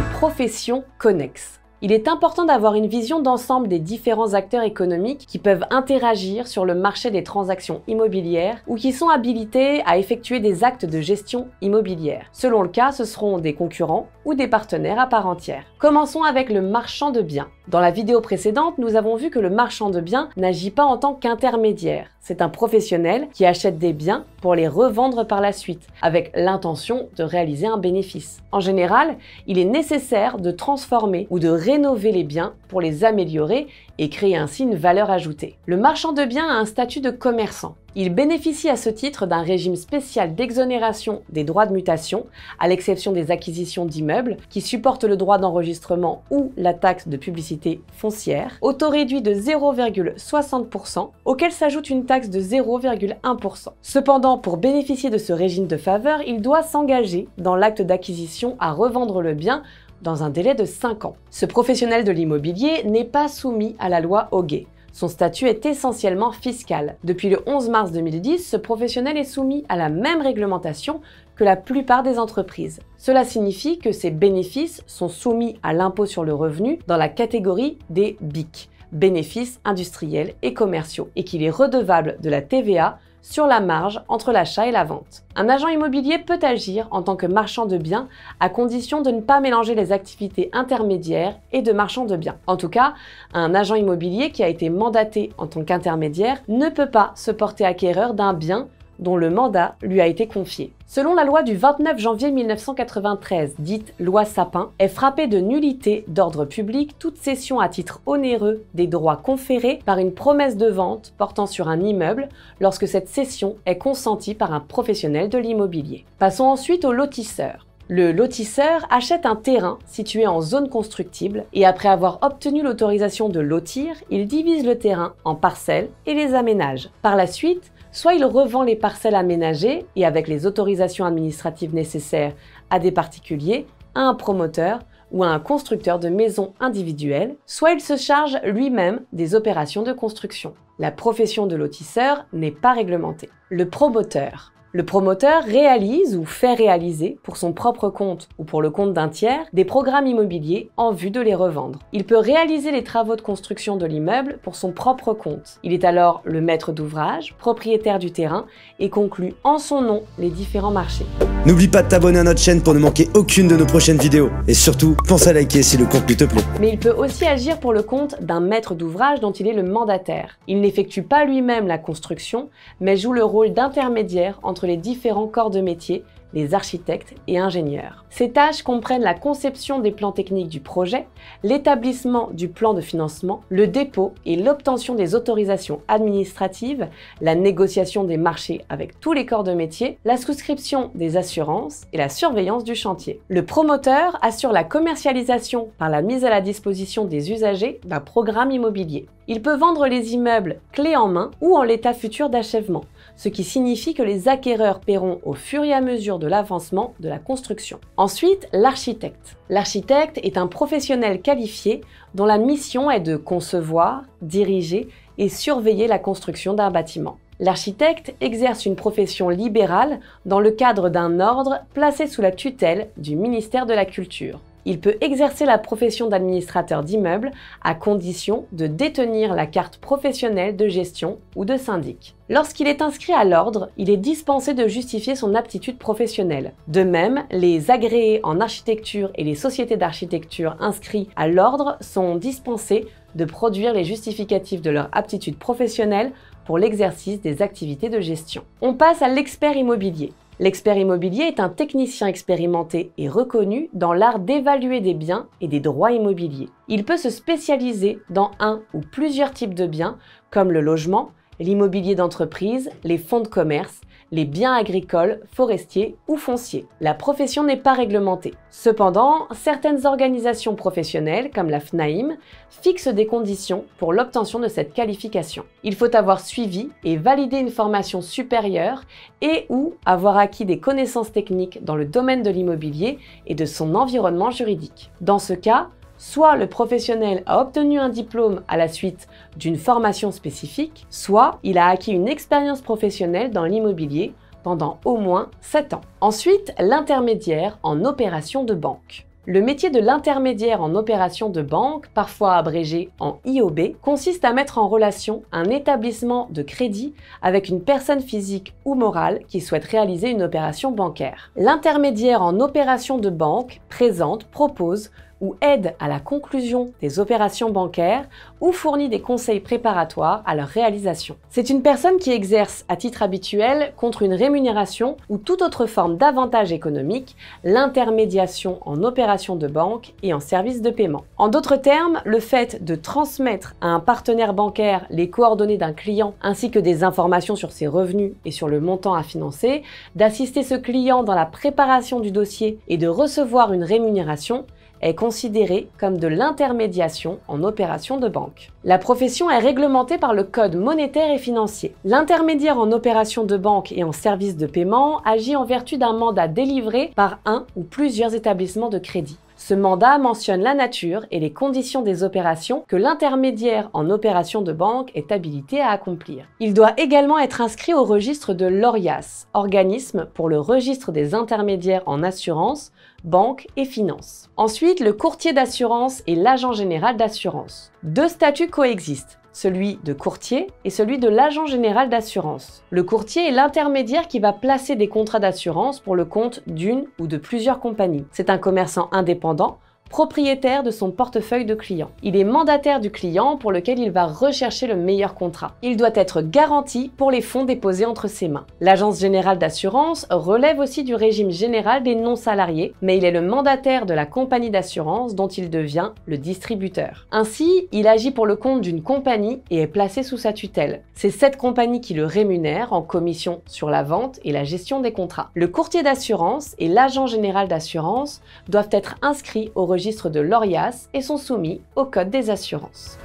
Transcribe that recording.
les professions connexes. Il est important d'avoir une vision d'ensemble des différents acteurs économiques qui peuvent interagir sur le marché des transactions immobilières ou qui sont habilités à effectuer des actes de gestion immobilière. Selon le cas, ce seront des concurrents ou des partenaires à part entière. Commençons avec le marchand de biens. Dans la vidéo précédente, nous avons vu que le marchand de biens n'agit pas en tant qu'intermédiaire. C'est un professionnel qui achète des biens pour les revendre par la suite, avec l'intention de réaliser un bénéfice. En général, il est nécessaire de transformer ou de rénover les biens pour les améliorer et créer ainsi une valeur ajoutée. Le marchand de biens a un statut de commerçant. Il bénéficie à ce titre d'un régime spécial d'exonération des droits de mutation, à l'exception des acquisitions d'immeubles, qui supportent le droit d'enregistrement ou la taxe de publicité foncière, au taux réduit de 0,60%, auquel s'ajoute une taxe de 0,1%. Cependant, pour bénéficier de ce régime de faveur, il doit s'engager dans l'acte d'acquisition à revendre le bien dans un délai de 5 ans. Ce professionnel de l'immobilier n'est pas soumis à la loi Hoguet. Son statut est essentiellement fiscal. Depuis le 11 mars 2010, ce professionnel est soumis à la même réglementation que la plupart des entreprises. Cela signifie que ses bénéfices sont soumis à l'impôt sur le revenu dans la catégorie des BIC, bénéfices industriels et commerciaux, et qu'il est redevable de la TVA sur la marge entre l'achat et la vente. Un agent immobilier peut agir en tant que marchand de biens à condition de ne pas mélanger les activités intermédiaires et de marchand de biens. En tout cas, un agent immobilier qui a été mandaté en tant qu'intermédiaire ne peut pas se porter acquéreur d'un bien dont le mandat lui a été confié. Selon la loi du 29 janvier 1993, dite loi Sapin, est frappée de nullité d'ordre public toute cession à titre onéreux des droits conférés par une promesse de vente portant sur un immeuble lorsque cette cession est consentie par un professionnel de l'immobilier. Passons ensuite au lotisseur. Le lotisseur achète un terrain situé en zone constructible et après avoir obtenu l'autorisation de lotir, il divise le terrain en parcelles et les aménage. Par la suite, soit il revend les parcelles aménagées et avec les autorisations administratives nécessaires à des particuliers, à un promoteur ou à un constructeur de maisons individuelles, soit il se charge lui-même des opérations de construction. La profession de lotisseur n'est pas réglementée. Le promoteur. Le promoteur réalise ou fait réaliser, pour son propre compte ou pour le compte d'un tiers, des programmes immobiliers en vue de les revendre. Il peut réaliser les travaux de construction de l'immeuble pour son propre compte. Il est alors le maître d'ouvrage, propriétaire du terrain et conclut en son nom les différents marchés. N'oublie pas de t'abonner à notre chaîne pour ne manquer aucune de nos prochaines vidéos. Et surtout, pense à liker si le contenu te plaît. Mais il peut aussi agir pour le compte d'un maître d'ouvrage dont il est le mandataire. Il n'effectue pas lui-même la construction, mais joue le rôle d'intermédiaire entre les différents corps de métier, les architectes et ingénieurs. Ces tâches comprennent la conception des plans techniques du projet, l'établissement du plan de financement, le dépôt et l'obtention des autorisations administratives, la négociation des marchés avec tous les corps de métier, la souscription des assurances et la surveillance du chantier. Le promoteur assure la commercialisation par la mise à la disposition des usagers d'un programme immobilier. Il peut vendre les immeubles clés en main ou en l'état futur d'achèvement, ce qui signifie que les acquéreurs paieront au fur et à mesure de l'avancement de la construction. Ensuite, l'architecte. L'architecte est un professionnel qualifié dont la mission est de concevoir, diriger et surveiller la construction d'un bâtiment. L'architecte exerce une profession libérale dans le cadre d'un ordre placé sous la tutelle du ministère de la Culture. Il peut exercer la profession d'administrateur d'immeubles à condition de détenir la carte professionnelle de gestion ou de syndic. Lorsqu'il est inscrit à l'ordre, il est dispensé de justifier son aptitude professionnelle. De même, les agréés en architecture et les sociétés d'architecture inscrits à l'ordre sont dispensés de produire les justificatifs de leur aptitude professionnelle pour l'exercice des activités de gestion. On passe à l'expert immobilier. L'expert immobilier est un technicien expérimenté et reconnu dans l'art d'évaluer des biens et des droits immobiliers. Il peut se spécialiser dans un ou plusieurs types de biens comme le logement, l'immobilier d'entreprise, les fonds de commerce, les biens agricoles, forestiers ou fonciers. La profession n'est pas réglementée. Cependant, certaines organisations professionnelles, comme la FNAIM, fixent des conditions pour l'obtention de cette qualification. Il faut avoir suivi et validé une formation supérieure et ou avoir acquis des connaissances techniques dans le domaine de l'immobilier et de son environnement juridique. Dans ce cas, soit le professionnel a obtenu un diplôme à la suite d'une formation spécifique, soit il a acquis une expérience professionnelle dans l'immobilier pendant au moins 7 ans. Ensuite, l'intermédiaire en opération de banque. Le métier de l'intermédiaire en opération de banque, parfois abrégé en IOB, consiste à mettre en relation un établissement de crédit avec une personne physique ou morale qui souhaite réaliser une opération bancaire. L'intermédiaire en opération de banque présente, propose ou aide à la conclusion des opérations bancaires ou fournit des conseils préparatoires à leur réalisation. C'est une personne qui exerce à titre habituel contre une rémunération ou toute autre forme d'avantage économique l'intermédiation en opération de banque et en service de paiement. En d'autres termes, le fait de transmettre à un partenaire bancaire les coordonnées d'un client ainsi que des informations sur ses revenus et sur le montant à financer, d'assister ce client dans la préparation du dossier et de recevoir une rémunération est considérée comme de l'intermédiation en opération de banque. La profession est réglementée par le Code monétaire et financier. L'intermédiaire en opération de banque et en service de paiement agit en vertu d'un mandat délivré par un ou plusieurs établissements de crédit. Ce mandat mentionne la nature et les conditions des opérations que l'intermédiaire en opération de banque est habilité à accomplir. Il doit également être inscrit au registre de l'ORIAS, organisme pour le registre des intermédiaires en assurance, banque et finance. Ensuite, le courtier d'assurance et l'agent général d'assurance. Deux statuts coexistent, celui de courtier et celui de l'agent général d'assurance. Le courtier est l'intermédiaire qui va placer des contrats d'assurance pour le compte d'une ou de plusieurs compagnies. C'est un commerçant indépendant, propriétaire de son portefeuille de clients. Il est mandataire du client pour lequel il va rechercher le meilleur contrat. Il doit être garanti pour les fonds déposés entre ses mains. L'agence générale d'assurance relève aussi du régime général des non-salariés, mais il est le mandataire de la compagnie d'assurance dont il devient le distributeur. Ainsi, il agit pour le compte d'une compagnie et est placé sous sa tutelle. C'est cette compagnie qui le rémunère en commission sur la vente et la gestion des contrats. Le courtier d'assurance et l'agent général d'assurance doivent être inscrits au registre de l'ORIAS et sont soumis au Code des assurances.